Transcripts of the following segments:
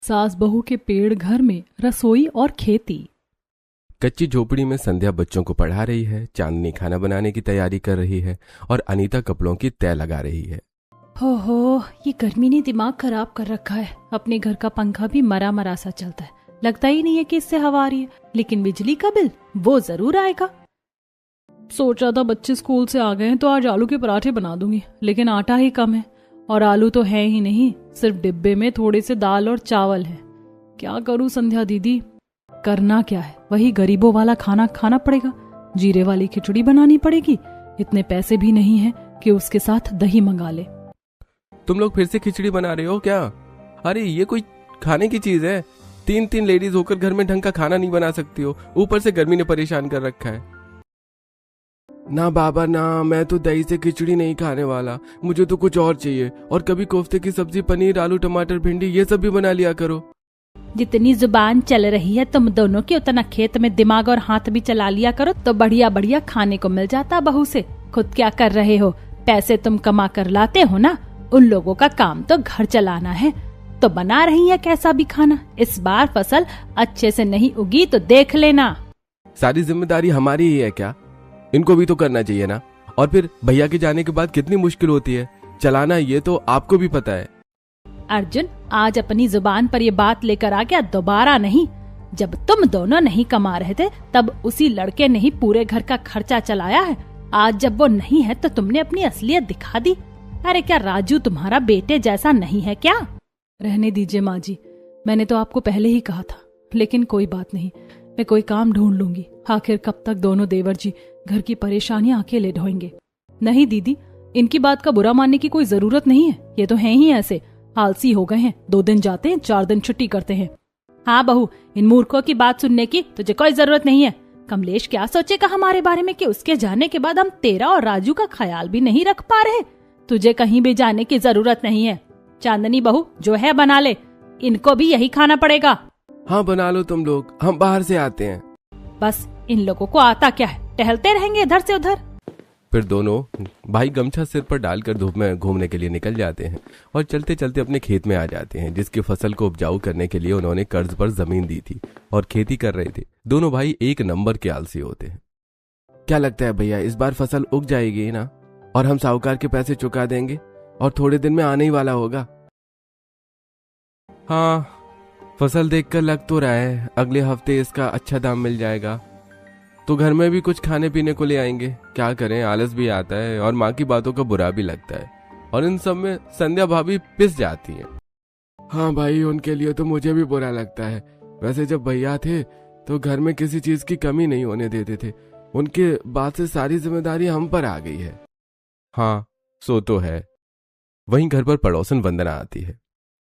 सास बहू के पेड़ घर में रसोई और खेती। कच्ची झोपड़ी में संध्या बच्चों को पढ़ा रही है, चांदनी खाना बनाने की तैयारी कर रही है और अनीता कपड़ों की तय लगा रही है। हो, ये गर्मी ने दिमाग खराब कर रखा है। अपने घर का पंखा भी मरा मरा सा चलता है, लगता ही नहीं है कि इससे हवा आ रही है, लेकिन बिजली का बिल वो जरूर आएगा। सोचा था बच्चे स्कूल से आ गए हैं तो आज आलू के पराठे बना दूंगी, लेकिन आटा ही कम है और आलू तो है ही नहीं, सिर्फ डिब्बे में थोड़े से दाल और चावल है। क्या करूं संध्या दीदी? करना क्या है, वही गरीबों वाला खाना खाना पड़ेगा। जीरे वाली खिचड़ी बनानी पड़ेगी। इतने पैसे भी नहीं है कि उसके साथ दही मंगा ले। तुम लोग फिर से खिचड़ी बना रहे हो क्या? अरे ये कोई खाने की चीज है? तीन लेडीज होकर घर में ढंग का खाना नहीं बना सकती हो, ऊपर से गर्मी ने परेशान कर रखा है। ना बाबा ना, मैं तो दही से खिचड़ी नहीं खाने वाला, मुझे तो कुछ और चाहिए। और कभी कोफ्ते की सब्जी, पनीर, आलू, टमाटर, भिंडी ये सब भी बना लिया करो। जितनी जुबान चल रही है तुम दोनों की, उतना खेत में दिमाग और हाथ भी चला लिया करो तो बढ़िया बढ़िया खाने को मिल जाता बहू से। खुद क्या कर रहे हो? पैसे तुम कमा कर लाते हो ना, उन लोगों का काम तो घर चलाना है, तो बना रही है कैसा भी खाना। इस बार फसल अच्छे से नहीं उगी तो देख लेना। सारी जिम्मेदारी हमारी ही है क्या? इनको भी तो करना चाहिए ना। और फिर भैया के जाने के बाद कितनी मुश्किल होती है चलाना, ये तो आपको भी पता है। अर्जुन, आज अपनी जुबान पर ये बात लेकर आ गया, दोबारा नहीं। जब तुम दोनों नहीं कमा रहे थे तब उसी लड़के ने ही पूरे घर का खर्चा चलाया है। आज जब वो नहीं है तो तुमने अपनी असलियत दिखा दी। अरे क्या राजू तुम्हारा बेटे जैसा नहीं है क्या? रहने दीजिए माँ जी, मैंने तो आपको पहले ही कहा था, लेकिन कोई बात नहीं, मैं कोई काम ढूंढ लूंगी। आखिर कब तक दोनों देवर जी घर की परेशानियां अकेले ढोएंगे? नहीं दीदी, इनकी बात का बुरा मानने की कोई जरूरत नहीं है, ये तो हैं ही ऐसे, आलसी हो गए हैं। 2 दिन जाते हैं, 4 दिन छुट्टी करते हैं। हाँ बहू, इन मूर्खों की बात सुनने की तुझे कोई जरूरत नहीं है। कमलेश क्या सोचेगा हमारे बारे में कि उसके जाने के बाद हम तेरा और राजू का ख्याल भी नहीं रख पा रहे। तुझे कहीं भी जाने की जरूरत नहीं है। चांदनी बहू जो है बना ले, इनको भी यही खाना पड़ेगा। हाँ बना लो तुम लोग, हम बाहर से आते हैं। बस इन लोगों को आता क्या है, टहलते रहेंगे इधर से उधर। फिर दोनों भाई गमछा सिर पर डालकर धूप में घूमने के लिए निकल जाते हैं और चलते चलते अपने खेत में आ जाते हैं, जिसकी फसल को उपजाऊ करने के लिए उन्होंने कर्ज पर जमीन दी थी और खेती कर रहे थे। दोनों भाई एक नंबर के आलसी होते हैं। क्या लगता है भैया, इस बार फसल उग जाएगी ना, और हम साहूकार के पैसे चुका देंगे और थोड़े दिन में आने ही वाला होगा। हाँ, फसल देखकर लग तो रहा है अगले हफ्ते इसका अच्छा दाम मिल जाएगा, तो घर में भी कुछ खाने पीने को ले आएंगे। क्या करें, आलस भी आता है और माँ की बातों का बुरा भी लगता है, और इन सब में संध्या भाभी पिस जाती हैं। हाँ भाई, उनके लिए तो मुझे भी बुरा लगता है। वैसे जब भैया थे तो घर में किसी चीज की कमी नहीं होने देते थे, उनके बाद से सारी जिम्मेदारी हम पर आ गई है। हाँ सो तो है। वहीं घर पर पड़ोसन वंदना आती है।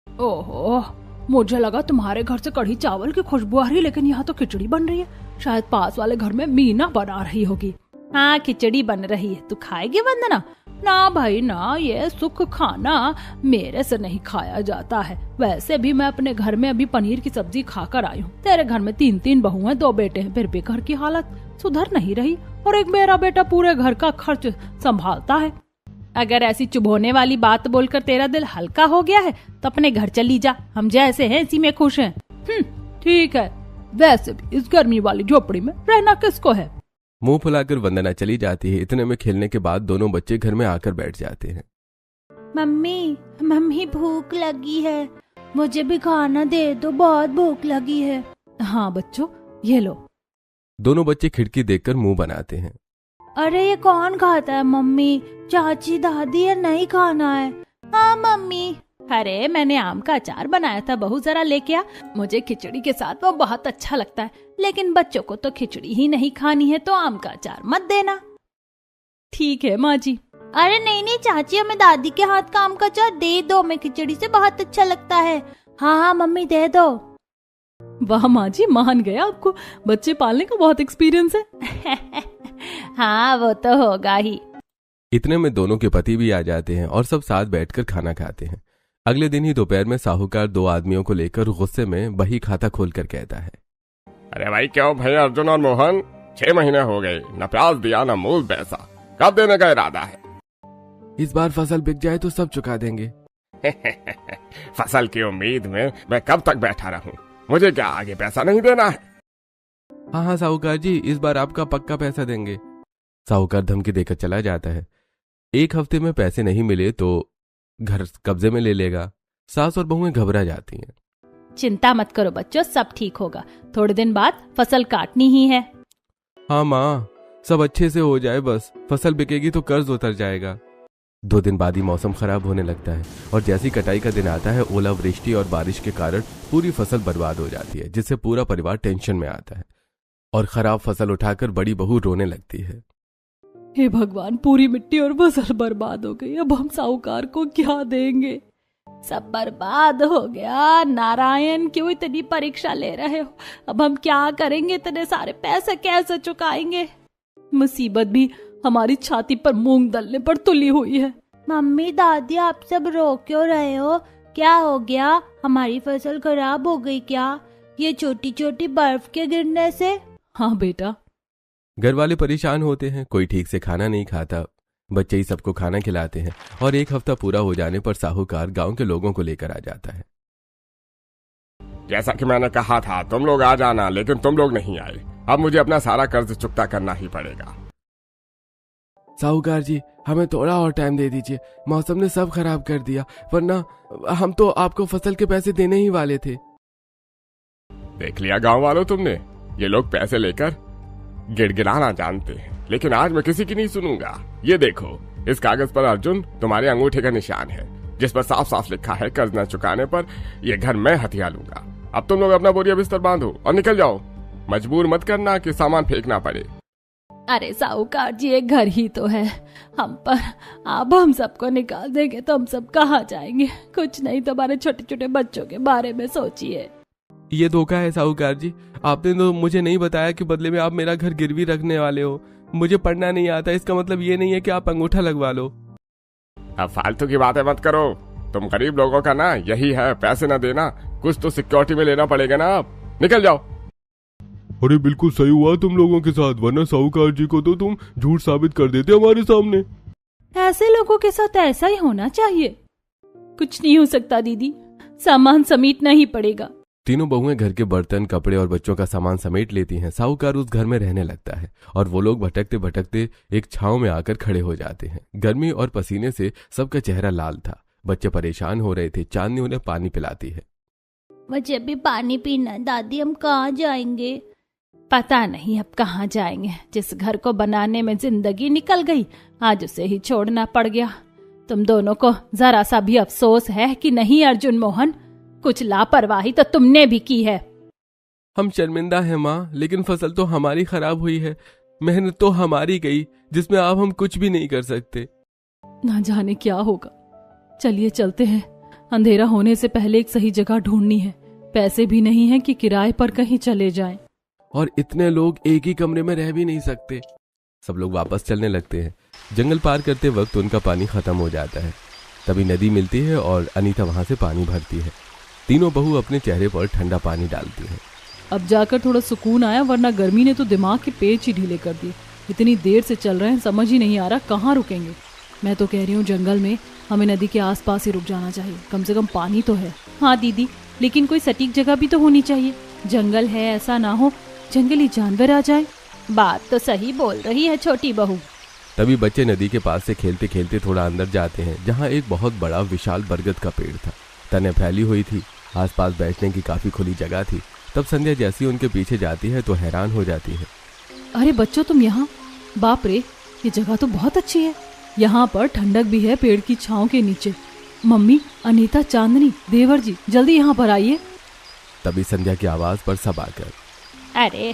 ओहो, मुझे लगा तुम्हारे घर से कढ़ी चावल की खुशबू आ रही है, लेकिन यहाँ तो खिचड़ी बन रही है। शायद पास वाले घर में मीना बना रही होगी। हाँ, खिचड़ी बन रही है, तू खाएगी वंदना? ना भाई ना, ये सुख खाना मेरे से नहीं खाया जाता है। वैसे भी मैं अपने घर में अभी पनीर की सब्जी खाकर आई हूँ। तेरे घर में 3 बहू हैं, 2 बेटे हैं, फिर भी घर की हालत सुधर नहीं रही, और एक मेरा बेटा पूरे घर का खर्च संभालता है। अगर ऐसी चुभोने वाली बात बोलकर तेरा दिल हल्का हो गया है तो अपने घर चली जा, हम जैसे हैं इसी में खुश हैं। ठीक है, वैसे भी इस गर्मी वाली झोपड़ी में रहना किसको है। मुंह फुलाकर वंदना चली जाती है। इतने में खेलने के बाद दोनों बच्चे घर में आकर बैठ जाते हैं। मम्मी भूख लगी है, मुझे भी खाना दे दो, बहुत भूख लगी है। हाँ बच्चों, ये लो। दोनों बच्चे खिड़की देखकर मुंह बनाते हैं। अरे ये कौन खाता है मम्मी? चाची, दादी, या नहीं खाना है? हाँ मम्मी। अरे मैंने आम का अचार बनाया था बहू, जरा लेके आ। मुझे खिचड़ी के साथ वो बहुत अच्छा लगता है, लेकिन बच्चों को तो खिचड़ी ही नहीं खानी है, तो आम का अचार मत देना। ठीक है माँ जी। अरे नहीं चाची, हमें दादी के हाथ का आम का अचार दे दो, हमें खिचड़ी से बहुत अच्छा लगता है। हाँ मम्मी दे दो। वाह माँ जी, मान गया आपको, बच्चे पालने का बहुत एक्सपीरियंस है। हाँ वो तो होगा ही। इतने में दोनों के पति भी आ जाते हैं और सब साथ बैठकर खाना खाते हैं। अगले दिन ही दोपहर में साहूकार 2 आदमियों को लेकर गुस्से में बही खाता खोलकर कहता है। अरे भाई, क्यों भाई अर्जुन और मोहन, 6 महीने हो गए, न प्याज दिया न मूल पैसा, कब देने का इरादा है? इस बार फसल बिक जाए तो सब चुका देंगे। फसल की उम्मीद में मैं कब तक बैठा रहूं? मुझे क्या आगे पैसा नहीं देना है? हाँ हाँ साहूकार जी, इस बार आपका पक्का पैसा देंगे। साहूकार धमकी देकर चला जाता है। 1 हफ्ते में पैसे नहीं मिले तो घर कब्जे में ले लेगा। सास और बहुएं घबरा जाती हैं। चिंता मत करो बच्चों, सब ठीक होगा। थोड़े दिन बाद फसल काटनी ही है। हाँ माँ, सब अच्छे से हो जाए बस। फसल बिकेगी तो कर्ज उतर जाएगा। 2 दिन बाद ही मौसम खराब होने लगता है और जैसी कटाई का दिन आता है, ओलावृष्टि और बारिश के कारण पूरी फसल बर्बाद हो जाती है, जिससे पूरा परिवार टेंशन में आता है और खराब फसल उठाकर बड़ी बहू रोने लगती है। हे भगवान, पूरी मिट्टी और फसल बर्बाद हो गई। अब हम साहूकार को क्या देंगे? सब बर्बाद हो गया। नारायण, क्यों इतनी परीक्षा ले रहे हो? अब हम क्या करेंगे? इतने सारे पैसे कैसे चुकाएंगे? मुसीबत भी हमारी छाती पर मूंग दलने पर तुली हुई है। मम्मी दादी, आप सब रो क्यों रहे हो? क्या हो गया? हमारी फसल खराब हो गई क्या? ये छोटी छोटी बर्फ के गिरने से? हाँ बेटा। घर वाले परेशान होते हैं। कोई ठीक से खाना नहीं खाता। बच्चे ही सबको खाना खिलाते हैं और 1 हफ्ता पूरा हो जाने पर साहूकार गांव के लोगों को लेकर आ जाता है। जैसा कि मैंने कहा था, तुम लोग आ जाना, लेकिन तुम लोग नहीं आए। अब मुझे अपना सारा कर्ज चुकता करना ही पड़ेगा। साहूकार जी, हमें थोड़ा और टाइम दे दीजिए। मौसम ने सब खराब कर दिया, वरना हम तो आपको फसल के पैसे देने ही वाले थे। देख लिया गांव वालों तुमने, ये लोग पैसे लेकर गिड़गिड़ाना जानते हैं, लेकिन आज मैं किसी की नहीं सुनूंगा। ये देखो, इस कागज पर अर्जुन तुम्हारे अंगूठे का निशान है, जिस पर साफ साफ लिखा है कर्ज न चुकाने पर ये घर मैं हथिया लूंगा। अब तुम लोग अपना बोरिया बिस्तर बांधो और निकल जाओ। मजबूर मत करना कि सामान फेंकना पड़े। अरे साहूकार जी, एक घर ही तो है हम पर। अब हम सबको निकाल देंगे तो हम सब कहाँ जाएंगे? कुछ नहीं तो हमारे छोटे छोटे बच्चों के बारे में सोचिए। ये धोखा है साहूकार जी। आपने तो मुझे नहीं बताया कि बदले में आप मेरा घर गिरवी रखने वाले हो। मुझे पढ़ना नहीं आता, इसका मतलब ये नहीं है कि आप अंगूठा लगवा लो। अब फालतू की बातें मत करो। तुम गरीब लोगों का ना यही है, पैसे न देना। कुछ तो सिक्योरिटी में लेना पड़ेगा ना। आप निकल जाओ। अरे बिल्कुल सही हुआ तुम लोगों के साथ, वरना साहूकार जी को तो तुम झूठ साबित कर देते हमारे सामने। ऐसे लोगों के साथ ऐसा ही होना चाहिए। कुछ नहीं हो सकता दीदी, सामान समेटना ही पड़ेगा। तीनों बहुएं घर के बर्तन, कपड़े और बच्चों का सामान समेट लेती हैं। साहूकार उस घर में रहने लगता है और वो लोग भटकते भटकते एक छांव में आकर खड़े हो जाते हैं। गर्मी और पसीने से सबका चेहरा लाल था। बच्चे परेशान हो रहे थे। चांदनी उन्हें पानी पिलाती है। मुझे भी पानी पीना। दादी, हम कहाँ जाएंगे? पता नहीं अब कहाँ जाएंगे। जिस घर को बनाने में जिंदगी निकल गई, आज उसे ही छोड़ना पड़ गया। तुम दोनों को जरा सा भी अफसोस है कि नहीं अर्जुन मोहन? कुछ लापरवाही तो तुमने भी की है। हम शर्मिंदा हैं माँ, लेकिन फसल तो हमारी खराब हुई है। मेहनत तो हमारी गई, जिसमें अब हम कुछ भी नहीं कर सकते। ना जाने क्या होगा। चलिए चलते हैं। अंधेरा होने से पहले एक सही जगह ढूंढनी है। पैसे भी नहीं है कि किराए पर कहीं चले जाएं। और इतने लोग एक ही कमरे में रह भी नहीं सकते। सब लोग वापस चलने लगते हैं। जंगल पार करते वक्त उनका पानी खत्म हो जाता है। तभी नदी मिलती है और अनीता वहां से पानी भरती है। तीनों बहू अपने चेहरे पर ठंडा पानी डालती है। अब जाकर थोड़ा सुकून आया, वरना गर्मी ने तो दिमाग के पेच ही ढीले कर दिए। इतनी देर से चल रहे हैं, समझ ही नहीं आ रहा कहाँ रुकेंगे। मैं तो कह रही हूँ जंगल में हमें नदी के आसपास ही रुक जाना चाहिए। कम से कम पानी तो है। हाँ दीदी, लेकिन कोई सटीक जगह भी तो होनी चाहिए। जंगल है, ऐसा ना हो जंगली जानवर आ जाए। बात तो सही बोल रही है छोटी बहू। तभी बच्चे नदी के पास से खेलते खेलते थोड़ा अंदर जाते हैं, जहाँ एक बहुत बड़ा विशाल बरगद का पेड़ था। तने फैली हुई थी। आसपास बैठने की काफी खुली जगह थी। तब संध्या जैसी उनके पीछे जाती है तो हैरान हो जाती है। अरे बच्चों, तुम यहाँ? बाप रे, ये जगह तो बहुत अच्छी है। यहाँ पर ठंडक भी है पेड़ की छांव के नीचे। मम्मी, अनीता, चांदनी, देवर जी, जल्दी यहाँ पर आइए। तभी संध्या की आवाज पर सब आकर, अरे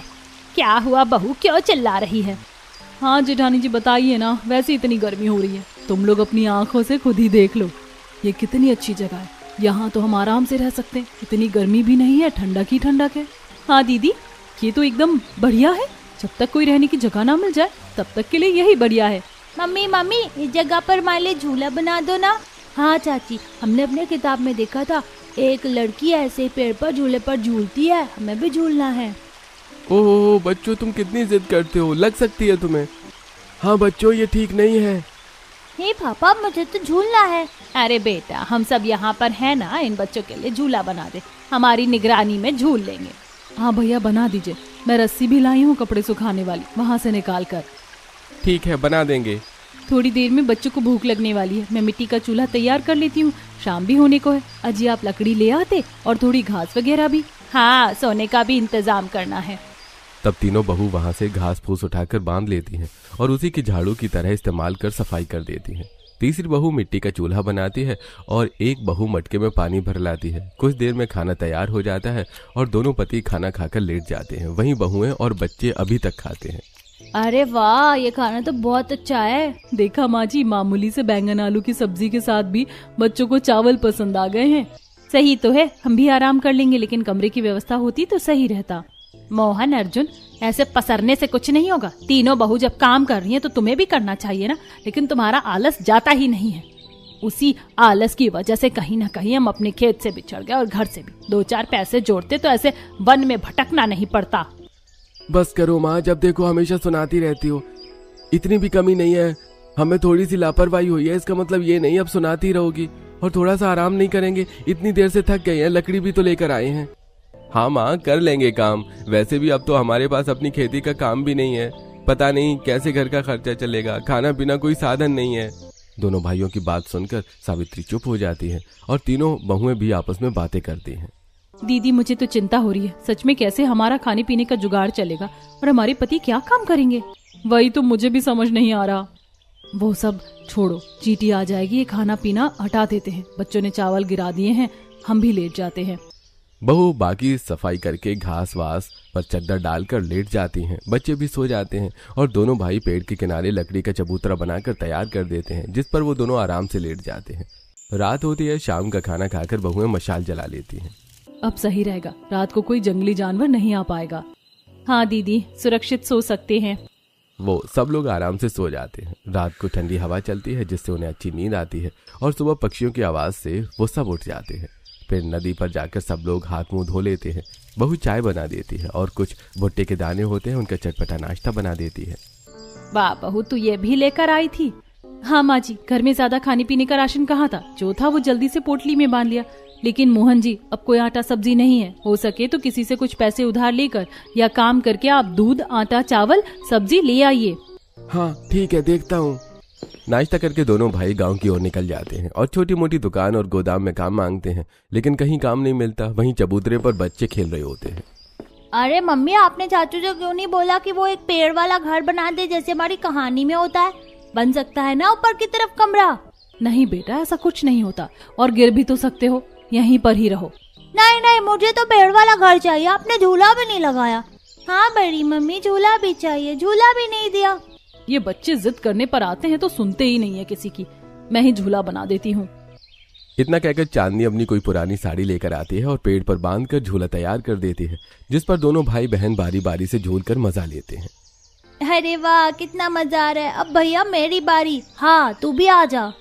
क्या हुआ बहू, क्यों चिल्ला रही है? हाँ जेठानी जी बताइए ना, वैसे इतनी गर्मी हो रही है। तुम लोग अपनी आंखों से खुद ही देख लो, ये कितनी अच्छी जगह है। यहाँ तो हम आराम से रह सकते हैं। इतनी गर्मी भी नहीं है, ठंडक ही ठंडक है। हाँ दीदी, ये तो एकदम बढ़िया है। जब तक कोई रहने की जगह ना मिल जाए तब तक के लिए यही बढ़िया है। मम्मी मम्मी, इस जगह पर हमारे लिए झूला बना दो ना। हाँ चाची, हमने अपने किताब में देखा था, एक लड़की ऐसे पेड़ पर झूले पर झूलती है, हमें भी झूलना है। ओह बच्चों, तुम कितनी जिद करते हो, लग सकती है तुम्हें। हाँ बच्चों, ये ठीक नहीं है। हे पापा, मुझे तो झूलना है। अरे बेटा, हम सब यहाँ पर है ना, इन बच्चों के लिए झूला बना दे, हमारी निगरानी में झूल लेंगे। हाँ भैया बना दीजिए, मैं रस्सी भी लाई हूँ कपड़े सुखाने वाली, वहाँ से निकाल कर। ठीक है, बना देंगे। थोड़ी देर में बच्चों को भूख लगने वाली है, मैं मिट्टी का चूल्हा तैयार कर लेती हूँ, शाम भी होने को है। अजी आप लकड़ी ले आते और थोड़ी घास वगैरह भी। हाँ, सोने का भी इंतजाम करना है। तब तीनों बहू वहां से घास फूस उठाकर बांध लेती हैं और उसी की झाड़ू की तरह इस्तेमाल कर सफाई कर देती हैं। तीसरी बहू मिट्टी का चूल्हा बनाती है और एक बहू मटके में पानी भर लाती है। कुछ देर में खाना तैयार हो जाता है और दोनों पति खाना खाकर लेट जाते हैं। वहीं बहुएं और बच्चे अभी तक खाते हैं। अरे वाह, ये खाना तो बहुत अच्छा है। देखा माँ जी, मामूली से बैंगन आलू की सब्जी के साथ भी बच्चों को चावल पसंद आ गए हैं। सही तो है, हम भी आराम कर लेंगे, लेकिन कमरे की व्यवस्था होती तो सही रहता। मोहन, अर्जुन, ऐसे पसरने से कुछ नहीं होगा। तीनों बहू जब काम कर रही हैं तो तुम्हें भी करना चाहिए ना, लेकिन तुम्हारा आलस जाता ही नहीं है। उसी आलस की वजह से कहीं ना कहीं हम अपने खेत से बिछड़ गए और घर से भी। 2-4 पैसे जोड़ते तो ऐसे वन में भटकना नहीं पड़ता। बस करो माँ, जब देखो हमेशा सुनाती रहती हो। इतनी भी कमी नहीं है, हमें थोड़ी सी लापरवाही हुई है, इसका मतलब ये नहीं अब सुनाती रहोगी। और थोड़ा सा आराम नहीं करेंगे? इतनी देर से थक गए हैं, लकड़ी भी तो लेकर आए हैं। हाँ माँ, कर लेंगे काम। वैसे भी अब तो हमारे पास अपनी खेती का काम भी नहीं है, पता नहीं कैसे घर का खर्चा चलेगा, खाना पीना कोई साधन नहीं है। दोनों भाइयों की बात सुनकर सावित्री चुप हो जाती है और तीनों बहुएं भी आपस में बातें करती हैं। दीदी, मुझे तो चिंता हो रही है, सच में कैसे हमारा खाने पीने का जुगाड़ चलेगा और हमारे पति क्या काम करेंगे? वही तो मुझे भी समझ नहीं आ रहा। वो सब छोड़ो, चींटी आ जाएगी, ये खाना पीना हटा देते हैं। बच्चों ने चावल गिरा दिए हैं, हम भी लेट जाते हैं। बहू बाकी सफाई करके घास वास पर चद्दर डालकर लेट जाती हैं। बच्चे भी सो जाते हैं और दोनों भाई पेड़ के किनारे लकड़ी का चबूतरा बनाकर तैयार कर देते हैं, जिस पर वो दोनों आराम से लेट जाते हैं। रात होती है, शाम का खाना खाकर बहुएं मशाल जला लेती हैं। अब सही रहेगा, रात को कोई जंगली जानवर नहीं आ पाएगा। हाँ दीदी, सुरक्षित सो सकते हैं। वो सब लोग आराम से सो जाते हैं। रात को ठंडी हवा चलती है, जिससे उन्हें अच्छी नींद आती है और सुबह पक्षियों की आवाज से वो सब उठ जाते हैं। फिर नदी पर जाकर सब लोग हाथ मुंह धो लेते हैं। बहू चाय बना देती है और कुछ भुट्टे के दाने होते हैं, उनका चटपटा नाश्ता बना देती है। वाह बहू, तू ये भी लेकर आई थी। हाँ माँ जी, घर में ज्यादा खाने पीने का राशन कहाँ था, जो था वो जल्दी से पोटली में बांध लिया। लेकिन मोहन जी, अब कोई आटा सब्जी नहीं है, हो सके तो किसी से कुछ पैसे उधार लेकर या काम करके आप दूध, आटा, चावल, सब्जी ले आइए। हाँ ठीक है, देखता हूँ। नाश्ता करके दोनों भाई गांव की ओर निकल जाते हैं और छोटी मोटी दुकान और गोदाम में काम मांगते हैं, लेकिन कहीं काम नहीं मिलता। वहीं चबूतरे पर बच्चे खेल रहे होते हैं। अरे मम्मी, आपने चाचू से क्यों नहीं बोला कि वो एक पेड़ वाला घर बना दे, जैसे हमारी कहानी में होता है? बन सकता है ना ऊपर की तरफ कमरा? नहीं बेटा, ऐसा कुछ नहीं होता, और गिर भी तो सकते हो, यहीं पर ही रहो। नहीं नहीं, मुझे तो पेड़ वाला घर चाहिए। आपने झूला भी नहीं लगाया। हाँ बड़ी मम्मी, झूला भी चाहिए, झूला भी नहीं दिया। ये बच्चे जिद करने पर आते हैं तो सुनते ही नहीं है किसी की। मैं ही झूला बना देती हूँ। इतना कहकर चांदनी अपनी कोई पुरानी साड़ी लेकर आती है और पेड़ पर बांधकर झूला तैयार कर देती है, जिस पर दोनों भाई बहन बारी बारी से झूलकर मजा लेते हैं। अरे वाह, कितना मजा आ रहा है। अब भैया मेरी बारी। हाँ, तू भी आ जा।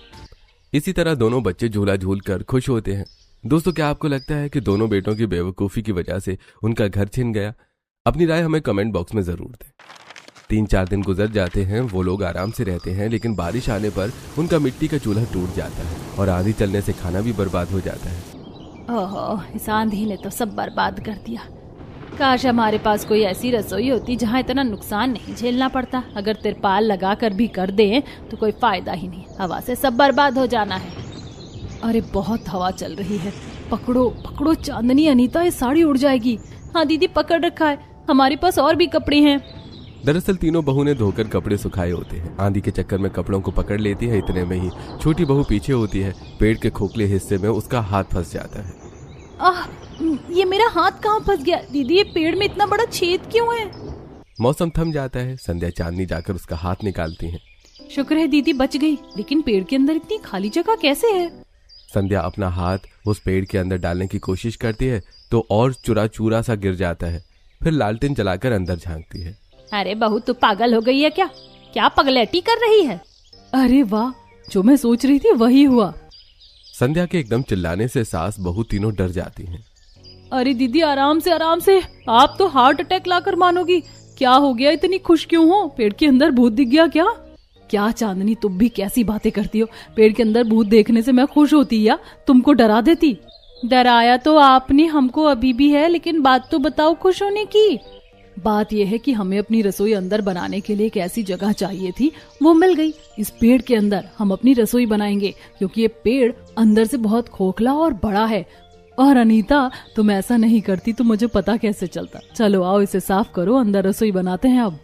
इसी तरह दोनों बच्चे झूला झूल कर खुश होते हैं। दोस्तों, क्या आपको लगता है कि दोनों बेटों की बेवकूफी की वजह से उनका घर छिन गया? अपनी राय हमें कमेंट बॉक्स में जरूर दें। 3-4 दिन गुजर जाते हैं, वो लोग आराम से रहते हैं, लेकिन बारिश आने पर उनका मिट्टी का चूल्हा टूट जाता है और आंधी चलने से खाना भी बर्बाद हो जाता है। ओहो, इस आंधी ने तो सब बर्बाद कर दिया। काश हमारे पास कोई ऐसी रसोई होती जहाँ इतना नुकसान नहीं झेलना पड़ता। अगर तिरपाल लगा कर भी कर दें तो कोई फायदा ही नहीं, हवा से सब बर्बाद हो जाना है। अरे बहुत हवा चल रही है, पकड़ो पकड़ो चांदनी, अनीता ये साड़ी उड़ जाएगी। हाँ दीदी, पकड़ रखा है, हमारे पास और भी कपड़े हैं। दरअसल तीनों बहू ने धोकर कपड़े सुखाए होते हैं। आंधी के चक्कर में कपड़ों को पकड़ लेती है। इतने में ही छोटी बहू पीछे होती है। पेड़ के खोखले हिस्से में उसका हाथ फंस जाता है। ये मेरा हाथ कहाँ फंस गया? दीदी, ये पेड़ में इतना बड़ा छेद क्यों है? मौसम थम जाता है। संध्या चांदनी जाकर उसका हाथ निकालती है। शुक्र है दीदी बच गई, लेकिन पेड़ के अंदर इतनी खाली जगह कैसे है? संध्या अपना हाथ उस पेड़ के अंदर डालने की कोशिश करती है तो और चूरा सा गिर जाता है। फिर लालटेन जलाकर अंदर झांकती है। अरे बहू, तू पागल हो गई है क्या? क्या पगलेटी कर रही है? अरे वाह, जो मैं सोच रही थी वही हुआ। संध्या के एकदम चिल्लाने से सास बहू तीनों डर जाती हैं। अरे दीदी, आराम से आराम से, आप तो हार्ट अटैक लाकर मानोगी। क्या हो गया, इतनी खुश क्यों हो? पेड़ के अंदर भूत दिख गया क्या? क्या चांदनी, तुम भी कैसी बातें करती हो। पेड़ के अंदर भूत देखने से मैं खुश होती या तुमको डरा देती। डराया तो आपने हमको अभी भी है, लेकिन बात तो बताओ खुश होने की। बात यह है कि हमें अपनी रसोई अंदर बनाने के लिए एक ऐसी जगह चाहिए थी, वो मिल गई। इस पेड़ के अंदर हम अपनी रसोई बनाएंगे, क्योंकि ये पेड़ अंदर से बहुत खोखला और बड़ा है। और अनीता, तुम ऐसा नहीं करती तो मुझे पता कैसे चलता। चलो आओ इसे साफ करो, अंदर रसोई बनाते हैं अब।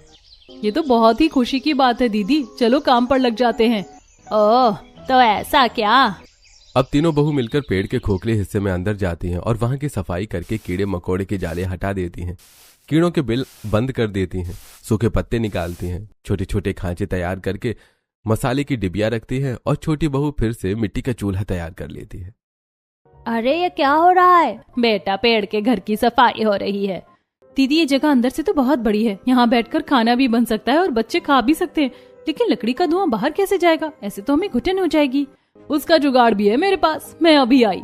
ये तो बहुत ही खुशी की बात है दीदी, चलो काम पर लग जाते हैं। ओह, तो ऐसा क्या? अब तीनों बहू मिलकर पेड़ के खोखले हिस्से में अंदर जाती हैं और वहां की सफाई करके कीड़े मकोड़े के जाले हटा देती हैं, कीड़ों के बिल बंद कर देती हैं, सूखे पत्ते निकालती हैं, छोटे छोटे खांचे तैयार करके मसाले की डिबिया रखती है और छोटी बहू फिर से मिट्टी का चूल्हा तैयार कर लेती है। अरे ये क्या हो रहा है? बेटा, पेड़ के घर की सफाई हो रही है। दीदी, ये जगह अंदर से तो बहुत बड़ी है, यहाँ बैठकर खाना भी बन सकता है और बच्चे खा भी सकते हैं, लेकिन लकड़ी का धुआं बाहर कैसे जाएगा? ऐसे तो हमें घुटन हो जाएगी। उसका जुगाड़ भी है मेरे पास, मैं अभी आई।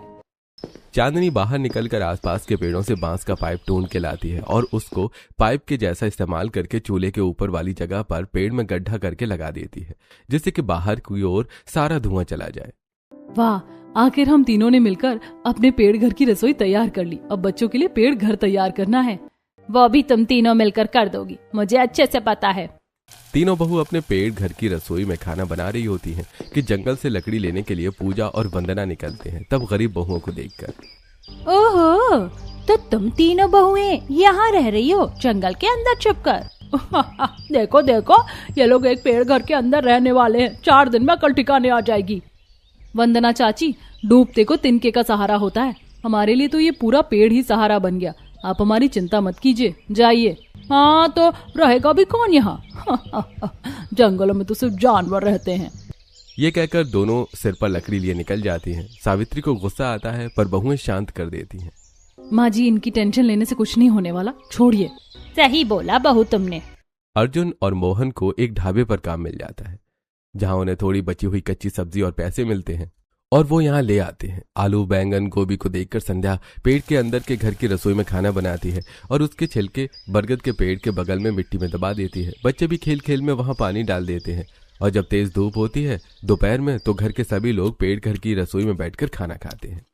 चांदनी बाहर निकलकर आसपास के पेड़ों से बांस का पाइप ढूंढ के लाती है और उसको पाइप के जैसा इस्तेमाल करके चूल्हे के ऊपर वाली जगह पर पेड़ में गड्ढा करके लगा देती है, जिससे कि बाहर की ओर सारा धुआं चला जाए। वाह, आखिर हम तीनों ने मिलकर अपने पेड़ घर की रसोई तैयार कर ली। अब बच्चों के लिए पेड़ घर तैयार करना है। वो भी तुम तीनों मिलकर कर दोगी, मुझे अच्छे से पता है। तीनों बहू अपने पेड़ घर की रसोई में खाना बना रही होती हैं कि जंगल से लकड़ी लेने के लिए पूजा और वंदना निकलते हैं। तब गरीब बहुओं को देखकर, ओहो, तो तुम तीनों बहुएं यहाँ रह रही हो जंगल के अंदर छुपकर? देखो देखो, ये लोग एक पेड़ घर के अंदर रहने वाले हैं, 4 दिन में अकल ठिकाने आ जाएगी। वंदना चाची, डूबते को तिनके का सहारा होता है, हमारे लिए तो ये पूरा पेड़ ही सहारा बन गया। आप हमारी चिंता मत कीजिए, जाइए। हाँ, तो रहेगा भी कौन यहाँ? जंगलों में तो सिर्फ जानवर रहते हैं। ये कहकर दोनों सिर पर लकड़ी लिए निकल जाती हैं। सावित्री को गुस्सा आता है पर बहुएं शांत कर देती हैं। माँ जी, इनकी टेंशन लेने से कुछ नहीं होने वाला, छोड़िए। सही बोला बहू तुमने। अर्जुन और मोहन को एक ढाबे पर काम मिल जाता है, जहाँ उन्हें थोड़ी बची हुई कच्ची सब्जी और पैसे मिलते हैं और वो यहाँ ले आते हैं। आलू, बैंगन, गोभी को देखकर संध्या पेड़ के अंदर के घर की रसोई में खाना बनाती है और उसके छिलके बरगद के पेड़ के बगल में मिट्टी में दबा देती है। बच्चे भी खेल खेल में वहाँ पानी डाल देते हैं और जब तेज धूप होती है दोपहर में, तो घर के सभी लोग पेड़ घर की रसोई में बैठकर खाना खाते हैं।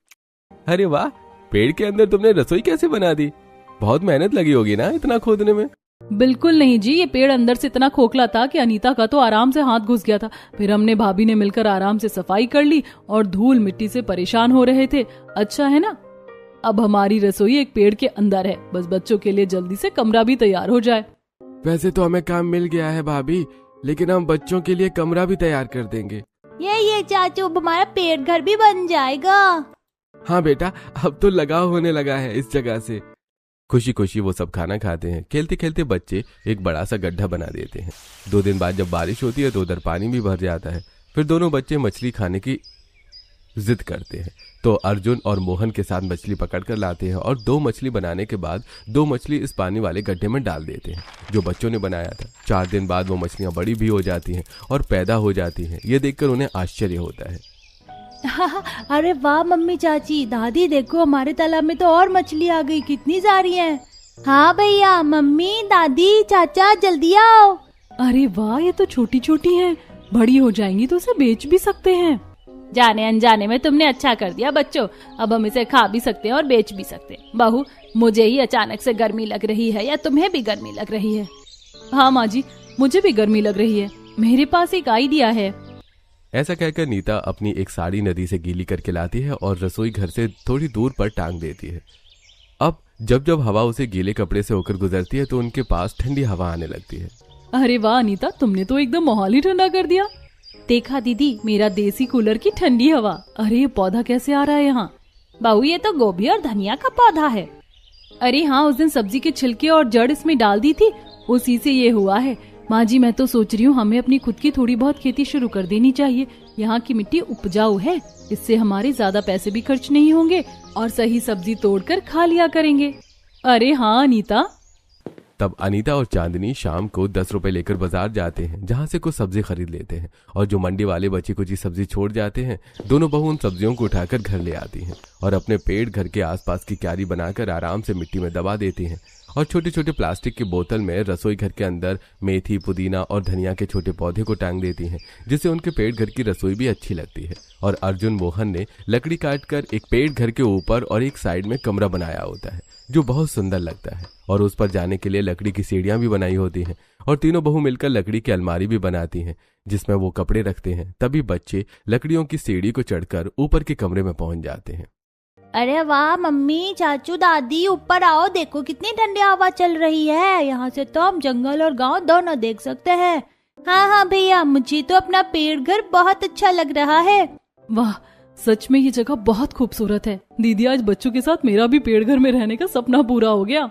अरे वाह, पेड़ के अंदर तुमने रसोई कैसे बना दी? बहुत मेहनत लगी होगी ना इतना खोदने में? बिल्कुल नहीं जी, ये पेड़ अंदर से इतना खोखला था कि अनीता का तो आराम से हाथ घुस गया था। फिर हमने भाभी ने मिलकर आराम से सफाई कर ली और धूल मिट्टी से परेशान हो रहे थे। अच्छा है ना, अब हमारी रसोई एक पेड़ के अंदर है, बस बच्चों के लिए जल्दी से कमरा भी तैयार हो जाए। वैसे तो हमें काम मिल गया है भाभी, लेकिन हम बच्चों के लिए कमरा भी तैयार कर देंगे। ये चाचू, हमारा पेड़ घर भी बन जाएगा। हाँ बेटा, अब तो लगाव होने लगा है इस जगह से। खुशी खुशी वो सब खाना खाते हैं। खेलते खेलते बच्चे एक बड़ा सा गड्ढा बना देते हैं। 2 दिन बाद जब बारिश होती है तो उधर पानी भी भर जाता है। फिर दोनों बच्चे मछली खाने की जिद करते हैं, तो अर्जुन और मोहन के साथ मछली पकड़ कर लाते हैं और 2 मछली बनाने के बाद 2 मछली इस पानी वाले गड्ढे में डाल देते हैं जो बच्चों ने बनाया था। 4 दिन बाद वो मछलियां बड़ी भी हो जाती हैं और पैदा हो जाती हैं। ये देखकर उन्हें आश्चर्य होता है। अरे वाह मम्मी, चाची, दादी, देखो हमारे तालाब में तो और मछली आ गई, कितनी सारी हैं। हाँ भैया, मम्मी, दादी, चाचा, जल्दी आओ। अरे वाह, ये तो छोटी छोटी हैं, बड़ी हो जाएंगी तो उसे बेच भी सकते हैं। जाने अनजाने में तुमने अच्छा कर दिया बच्चों, अब हम इसे खा भी सकते हैं और बेच भी सकते हैं। बहू, मुझे ही अचानक से गर्मी लग रही है या तुम्हें भी गर्मी लग रही है? हाँ माँ जी, मुझे भी गर्मी लग रही है, मेरे पास एक आइडिया है। ऐसा कहकर नीता अपनी एक साड़ी नदी से गीली करके लाती है और रसोई घर से थोड़ी दूर पर टांग देती है। अब जब जब हवा उसे गीले कपड़े से होकर गुजरती है तो उनके पास ठंडी हवा आने लगती है। अरे वाह नीता, तुमने तो एकदम माहौल ही ठंडा कर दिया। देखा दीदी, मेरा देसी कूलर की ठंडी हवा। अरे ये पौधा कैसे आ रहा है यहाँ? बहू, ये तो गोभी और धनिया का पौधा है। अरे हाँ, उस दिन सब्जी के छिलके और जड़ इसमें डाल दी थी, उसी से ये हुआ है। माँ जी, मैं तो सोच रही हूँ हमें अपनी खुद की थोड़ी बहुत खेती शुरू कर देनी चाहिए। यहाँ की मिट्टी उपजाऊ है, इससे हमारे ज्यादा पैसे भी खर्च नहीं होंगे और सही सब्जी तोड़कर खा लिया करेंगे। अरे हाँ अनीता। तब अनीता और चांदनी शाम को 10 रुपए लेकर बाजार जाते हैं, जहां से कुछ सब्जी खरीद लेते हैं और जो मंडी वाले बची कुची सब्जी छोड़ जाते हैं, दोनों बहू उन सब्जियों को उठाकर घर ले आती हैं और अपने पेड़ घर के आसपास की क्यारी बनाकर आराम से मिट्टी में दबा देती हैं और छोटे छोटे प्लास्टिक की बोतल में रसोई घर के अंदर मेथी, पुदीना और धनिया के छोटे पौधे को टांग देती हैं, जिससे उनके पेड़ घर की रसोई भी अच्छी लगती है। और अर्जुन मोहन ने लकड़ी काटकर एक पेड़ घर के ऊपर और एक साइड में कमरा बनाया होता है, जो बहुत सुंदर लगता है और उस पर जाने के लिए लकड़ी की सीढ़ियां भी बनाई होती हैं और तीनों बहू मिलकर लकड़ी की अलमारी भी बनाती हैं, जिसमें वो कपड़े रखते हैं। तभी बच्चे लकड़ियों की सीढ़ी को चढ़कर ऊपर के कमरे में पहुंच जाते हैं। अरे वाह मम्मी, चाचू, दादी, ऊपर आओ, देखो कितनी ठंडी हवा चल रही है। यहाँ से तो हम जंगल और गांव दोनों देख सकते हैं। हाँ हाँ भैया, मुझे तो अपना पेड़ घर बहुत अच्छा लग रहा है। वाह, सच में ये जगह बहुत खूबसूरत है। दीदी, आज बच्चों के साथ मेरा भी पेड़ घर में रहने का सपना पूरा हो गया।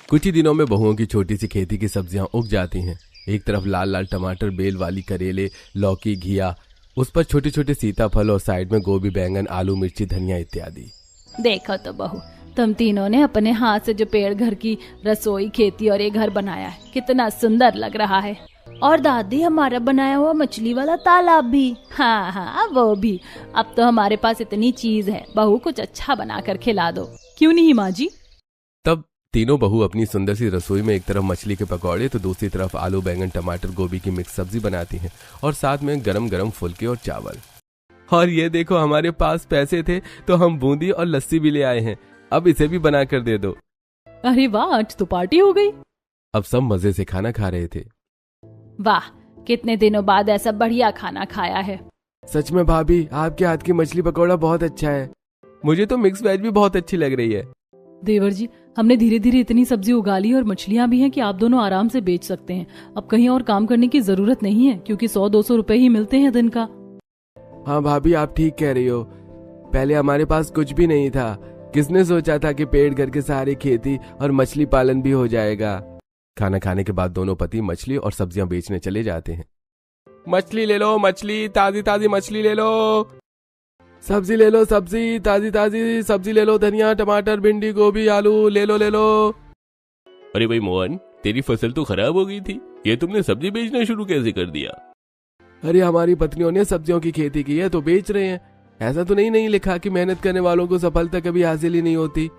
कुछ ही दिनों में बहुओं की छोटी सी खेती की सब्जियां उग जाती हैं। एक तरफ लाल लाल टमाटर, बेल वाली करेले, लौकी, घिया, उस पर छोटे छोटे सीताफल और साइड में गोभी, बैंगन, आलू, मिर्ची, धनिया इत्यादि। देखो तो बहू, तुम तीनों ने अपने हाथ से जो पेड़ घर की रसोई, खेती और ये घर बनाया है, कितना सुंदर लग रहा है। और दादी, हमारा बनाया हुआ मछली वाला तालाब भी। हाँ हाँ, वो भी। अब तो हमारे पास इतनी चीज है, बहू कुछ अच्छा बनाकर खिला दो। क्यों नहीं माँ जी? तब तीनों बहू अपनी सुंदर सी रसोई में एक तरफ मछली के पकौड़े तो दूसरी तरफ आलू, बैंगन, टमाटर, गोभी की मिक्स सब्जी बनाती हैं और साथ में गरम गरम फुलके और चावल। और ये देखो, हमारे पास पैसे थे तो हम बूंदी और लस्सी भी ले आए हैं, अब इसे भी बना कर दे दो। अरे वाह, आज तो पार्टी हो गई। अब सब मजे से खाना खा रहे थे। वाह, कितने दिनों बाद ऐसा बढ़िया खाना खाया है। सच में भाभी, आपके हाथ की मछली पकौड़ा बहुत अच्छा है। मुझे तो मिक्स वेज भी बहुत अच्छी लग रही है। देवर जी, हमने धीरे धीरे इतनी सब्जी उगा ली और मछलियाँ भी हैं कि आप दोनों आराम से बेच सकते हैं। अब कहीं और काम करने की जरूरत नहीं है, क्योंकि 100-200 रुपए ही मिलते हैं दिन का। हाँ भाभी, आप ठीक कह रही हो। पहले हमारे पास कुछ भी नहीं था। किसने सोचा था कि पेड़ घर के सहारे खेती और मछली पालन भी हो जाएगा। खाना खाने के बाद दोनों पति मछली और सब्जियां बेचने चले जाते हैं। मछली ले लो, मछली, ताजी ताजी मछली ले लो। सब्जी ले लो, सब्जी, ताजी ताजी सब्जी ले लो, धनिया, टमाटर, भिंडी, गोभी, आलू ले लो ले लो। अरे भाई मोहन, तेरी फसल तो खराब हो गई थी, ये तुमने सब्जी बेचना शुरू कैसे कर दिया? अरे हमारी पत्नियों ने सब्जियों की खेती की है तो बेच रहे हैं। ऐसा तो नहीं लिखा कि मेहनत करने वालों को सफलता कभी हासिल ही नहीं होती।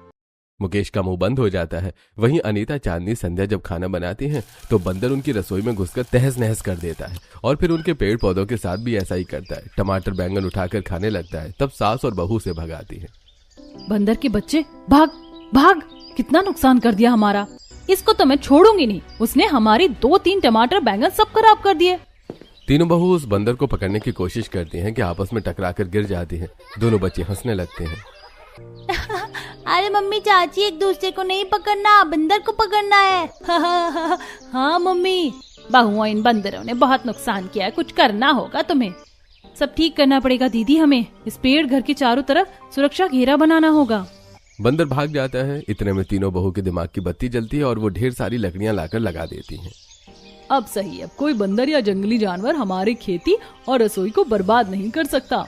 मुकेश का मुंह बंद हो जाता है। वहीं अनीता, चांदनी, संध्या जब खाना बनाती हैं तो बंदर उनकी रसोई में घुसकर तहस नहस कर देता है और फिर उनके पेड़ पौधों के साथ भी ऐसा ही करता है। टमाटर, बैंगन उठाकर खाने लगता है। तब सास और बहू से भगाती है। बंदर के बच्चे, भाग भाग, कितना नुकसान कर दिया हमारा। इसको तो मैं छोड़ूंगी नहीं, उसने हमारी 2-3 टमाटर, बैंगन सब खराब कर दिए। तीनों बहू उस बंदर को पकड़ने की कोशिश करती हैं कि आपस में टकराकर गिर जाती हैं। दोनों बच्चे हंसने लगते हैं। अरे मम्मी, चाची, एक दूसरे को नहीं पकड़ना, बंदर को पकड़ना है। हाँ मम्मी, बहुओं, इन बंदरों ने बहुत नुकसान किया है, कुछ करना होगा तुम्हें। सब ठीक करना पड़ेगा दीदी, हमें इस पेड़ घर के चारों तरफ सुरक्षा घेरा बनाना होगा। बंदर भाग जाता है। इतने में तीनों बहू के दिमाग की बत्ती जलती है और वो ढेर सारी लकड़ियां लाकर लगा देती हैं। अब सही, अब कोई बंदर या जंगली जानवर हमारी खेती और रसोई को बर्बाद नहीं कर सकता।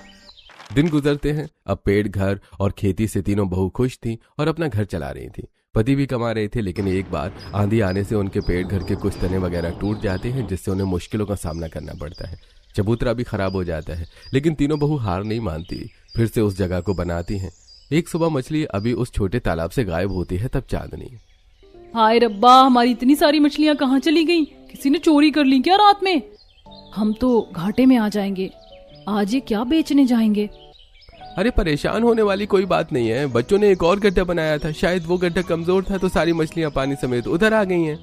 दिन गुजरते हैं। अब पेड़, घर और खेती से तीनों बहू खुश थीं और अपना घर चला रही थी। पति भी कमा रहे थे, लेकिन एक बार आंधी आने से उनके पेड़ घर के कुछ तने वगैरह टूट जाते हैं, जिससे उन्हें मुश्किलों का सामना करना पड़ता है। चबूतरा भी खराब हो जाता है, लेकिन तीनों बहू हार नहीं मानती, फिर से उस जगह को बनाती हैं। एक सुबह मछली अभी उस छोटे तालाब से गायब होती है। तब चांदनी, हाय रब्बा, हमारी इतनी सारी मछलियाँ कहाँ चली गईं? किसी ने चोरी कर ली क्या रात में? हम तो घाटे में आ जाएंगे। आज ये क्या बेचने जाएंगे? अरे परेशान होने वाली कोई बात नहीं है। बच्चों ने एक और गड्ढा बनाया था, शायद वो गड्ढा कमजोर था तो सारी मछलियाँ पानी समेत उधर आ गई हैं।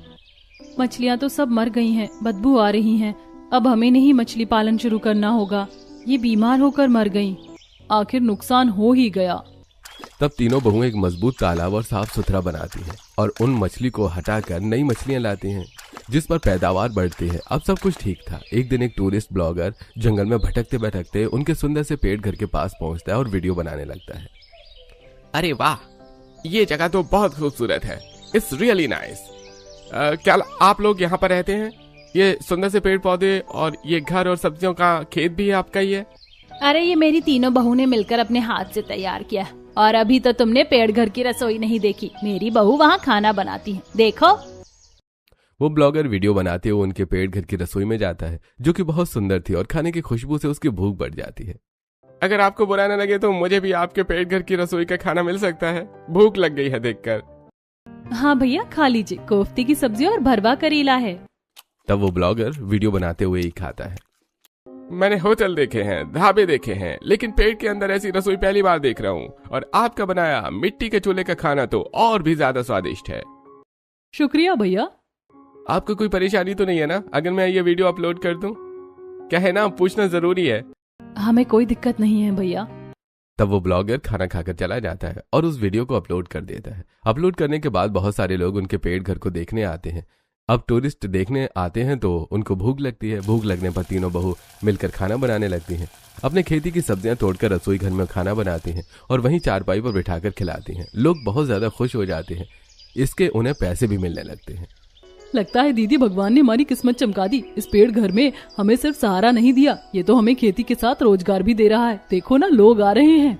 मछलियाँ तो सब मर गई हैं, बदबू आ रही हैं। अब हमें नहीं मछली पालन शुरू करना होगा। ये बीमार होकर मर गईं। आखिर नुकसान हो ही गया। तब तीनों बहुएं एक मजबूत तालाब और साफ सुथरा बनाती हैं और उन मछली को हटाकर नई मछलियां लाती हैं, जिस पर पैदावार बढ़ती है। अब सब कुछ ठीक था। एक दिन एक टूरिस्ट ब्लॉगर जंगल में भटकते भटकते उनके सुंदर से पेड़ घर के पास पहुंचता है और वीडियो बनाने लगता है। अरे वाह, ये जगह तो बहुत खूबसूरत है। It's really nice. क्या आप लोग यहाँ पर रहते हैं? ये सुंदर से पेड़ पौधे और ये घर और सब्जियों का खेत भी आपका ही है? अरे ये मेरी तीनों बहू ने मिलकर अपने हाथ से तैयार किया। और अभी तो तुमने पेड़ घर की रसोई नहीं देखी। मेरी बहू वहाँ खाना बनाती है, देखो। वो ब्लॉगर वीडियो बनाते हुए उनके पेड़ घर की रसोई में जाता है, जो कि बहुत सुंदर थी और खाने की खुशबू से उसकी भूख बढ़ जाती है। अगर आपको बुरा न लगे तो मुझे भी आपके पेट घर की रसोई का खाना मिल सकता है, भूख लग गई है देखकर। हाँ भैया, खा लीजिए, कोफ्ते की सब्जी और भरवा करेला है। तब वो ब्लॉगर वीडियो बनाते हुए ही खाता है। मैंने होटल देखे हैं, ढाबे देखे हैं, लेकिन पेट के अंदर ऐसी रसोई पहली बार देख रहा हूँ। और आपका बनाया मिट्टी के चूल्हे का खाना तो और भी ज्यादा स्वादिष्ट है। शुक्रिया भैया। आपको कोई परेशानी तो नहीं है ना अगर मैं ये वीडियो अपलोड कर दूं? क्या है ना, पूछना जरूरी है। हमें कोई दिक्कत नहीं है भैया। तब वो ब्लॉगर खाना खाकर चला जाता है और उस वीडियो को अपलोड कर देता है। अपलोड करने के बाद बहुत सारे लोग उनके पेड़ घर को देखने आते हैं। अब टूरिस्ट देखने आते हैं तो उनको भूख लगती है। भूख लगने पर तीनों बहू मिलकर खाना बनाने लगती हैं। अपने खेती की सब्जियां तोड़कर रसोई घर में खाना बनाती हैं और वहीं चारपाई पर बिठाकर खिलाती हैं। लोग बहुत ज्यादा खुश हो जाते हैं। इसके उन्हें पैसे भी मिलने लगते हैं। लगता है दीदी भगवान ने हमारी किस्मत चमका दी। इस पेड़ घर में हमें सिर्फ सहारा नहीं दिया, ये तो हमें खेती के साथ रोजगार भी दे रहा है। देखो ना, लोग आ रहे हैं।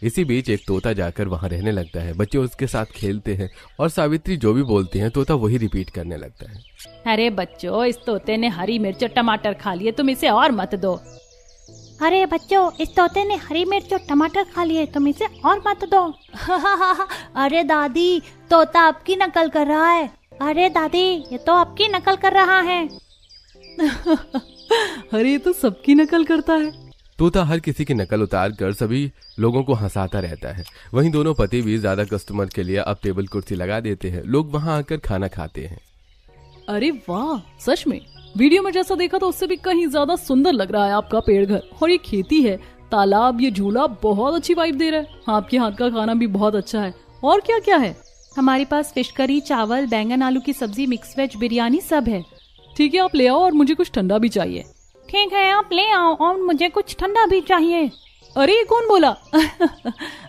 इसी बीच एक तोता जाकर वहां रहने लगता है। बच्चे उसके साथ खेलते हैं और सावित्री जो भी बोलती हैं तोता वही रिपीट करने लगता है। अरे बच्चों, इस तोते ने हरी मिर्च और टमाटर खा लिए, तुम इसे और मत दो। अरे बच्चों, इस तोते ने हरी मिर्च और टमाटर खा लिए, तुम इसे और मत दो। अरे दादी, तोता आपकी नकल कर रहा है। अरे दादी, ये तो आपकी नकल कर रहा है। अरे ये तो सबकी नकल करता है। तोता हर किसी की नकल उतार कर सभी लोगों को हंसाता रहता है। वहीं दोनों पति भी ज्यादा कस्टमर के लिए अब टेबल कुर्सी लगा देते हैं। लोग वहां आकर खाना खाते हैं। अरे वाह, सच में वीडियो में जैसा देखा था उससे भी कहीं ज्यादा सुंदर लग रहा है आपका पेड़ घर। और ये खेती है, तालाब, ये झूला बहुत अच्छी वाइब दे रहा है। आपके हाथ का खाना भी बहुत अच्छा है। और क्या क्या है? हमारे पास फिश करी, चावल, बैंगन आलू की सब्जी, मिक्स वेज, बिरयानी सब है। ठीक है, आप ले आओ और मुझे कुछ ठंडा भी चाहिए। ठीक है, आप ले आओ और मुझे कुछ ठंडा भी चाहिए। अरे ये कौन बोला?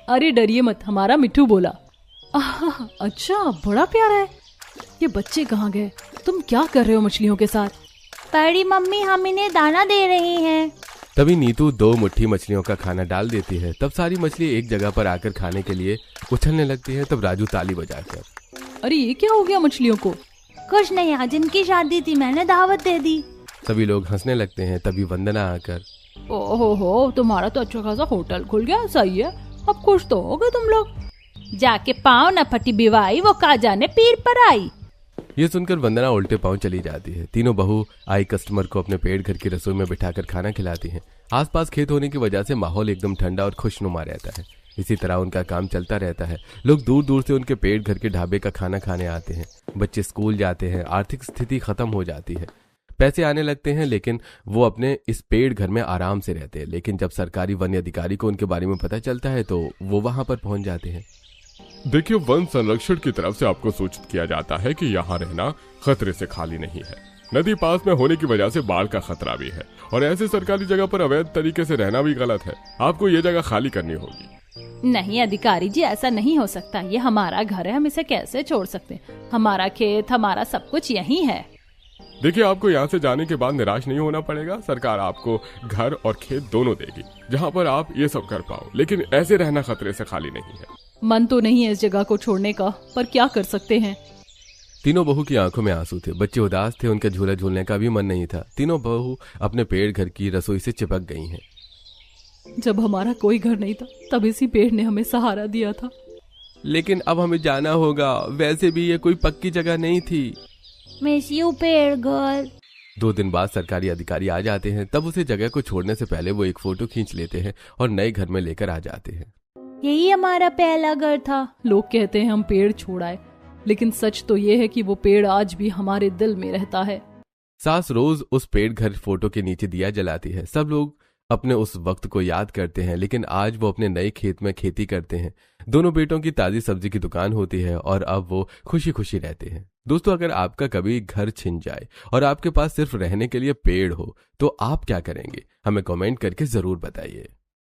अरे डरिए मत, हमारा मिट्टू बोला। अच्छा, बड़ा प्यारा है। ये बच्चे कहाँ गए? तुम क्या कर रहे हो मछलियों के साथ? बड़ी मम्मी, हम इन्हें दाना दे रही हैं। तभी नीतू 2 मुट्ठी मछलियों का खाना डाल देती है। तब सारी मछली एक जगह पर आकर खाने के लिए उछलने लगती है। तब राजू ताली बजाकर, अरे ये क्या हो गया मछलियों को? कुछ नहीं, आज इनकी शादी थी, मैंने दावत दे दी। सभी लोग हंसने लगते हैं। तभी वंदना आकर, ओहो, तुम्हारा तो अच्छा खासा होटल खुल गया, सही है, अब खुश तो हो गए तुम लोग। जाके पाँव न फटी बिवाई, वो का जाने पीर पर आई। ये सुनकर वंदना उल्टे पांव चली जाती है। तीनों बहू आई कस्टमर को अपने पेड़ घर की रसोई में बिठाकर खाना खिलाती हैं। आसपास खेत होने की वजह से माहौल एकदम ठंडा और खुशनुमा रहता है। इसी तरह उनका काम चलता रहता है। लोग दूर दूर से उनके पेड़ घर के ढाबे का खाना खाने आते हैं। बच्चे स्कूल जाते हैं। आर्थिक स्थिति खत्म हो जाती है। पैसे आने लगते हैं, लेकिन वो अपने इस पेड़ घर में आराम से रहते हैं। लेकिन जब सरकारी वन अधिकारी को उनके बारे में पता चलता है तो वो वहां पर पहुंच जाते हैं। देखिए, वन संरक्षण की तरफ से आपको सूचित किया जाता है कि यहाँ रहना खतरे से खाली नहीं है। नदी पास में होने की वजह से बाढ़ का खतरा भी है और ऐसे सरकारी जगह पर अवैध तरीके से रहना भी गलत है। आपको ये जगह खाली करनी होगी। नहीं अधिकारी जी, ऐसा नहीं हो सकता। ये हमारा घर है, हम इसे कैसे छोड़ सकते? हमारा खेत, हमारा सब कुछ यही है। देखिए, आपको यहाँ से जाने के बाद निराश नहीं होना पड़ेगा। सरकार आपको घर और खेत दोनों देगी जहाँ पर आप ये सब कर पाओ, लेकिन ऐसे रहना खतरे से खाली नहीं है। मन तो नहीं है इस जगह को छोड़ने का, पर क्या कर सकते हैं। तीनों बहू की आंखों में आंसू थे। बच्चे उदास थे, उनका झूला झूलने का भी मन नहीं था। तीनों बहू अपने पेड़ घर की रसोई से चिपक गई हैं। जब हमारा कोई घर नहीं था तब इसी पेड़ ने हमें सहारा दिया था। लेकिन अब हमें जाना होगा। वैसे भी ये कोई पक्की जगह नहीं थी। मिस यू पेड़ घर। 2 दिन बाद सरकारी अधिकारी आ जाते हैं। तब उसे जगह को छोड़ने से पहले वो एक फोटो खींच लेते हैं और नए घर में लेकर आ जाते हैं। यही हमारा पहला घर था। लोग कहते हैं हम पेड़ छोड़ाए, लेकिन सच तो ये है कि वो पेड़ आज भी हमारे दिल में रहता है। सास रोज उस पेड़ घर फोटो के नीचे दिया जलाती है। सब लोग अपने उस वक्त को याद करते हैं, लेकिन आज वो अपने नए खेत में खेती करते हैं। दोनों बेटों की ताजी सब्जी की दुकान होती है और अब वो खुशी खुशी रहते हैं। दोस्तों, अगर आपका कभी घर छिन जाए और आपके पास सिर्फ रहने के लिए पेड़ हो तो आप क्या करेंगे? हमें कमेंट करके जरूर बताइए।